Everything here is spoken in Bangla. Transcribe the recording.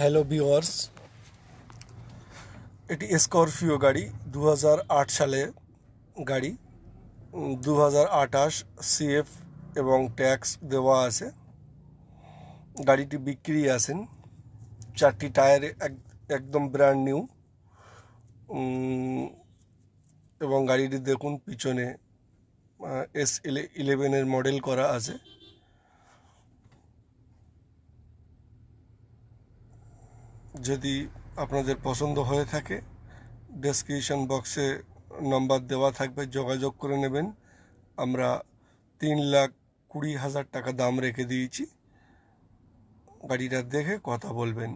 হ্যালো ভিউয়ার্স, এটি স্করপিও গাড়ি 2008 সালে গাড়ি। 2028 সিএফ এবং ট্যাক্স দেওয়া আছে। গাড়িটি বিক্রি আছেন। 4টি টায়ার একদম ব্র্যান্ড নিউ। এবং গাড়িটি দেখুন, পিছনে S11 মডেল করা আছে। যদি আপনাদের পছন্দ হয়ে থাকে, ডেসক্রিপশন বক্সে নাম্বার দেওয়া থাকবে, যোগাযোগ করে নেবেন। আমরা 3,20,000 টাকা দাম রেখে দিয়েছি। গাড়িটা দেখে কথা বলবেন।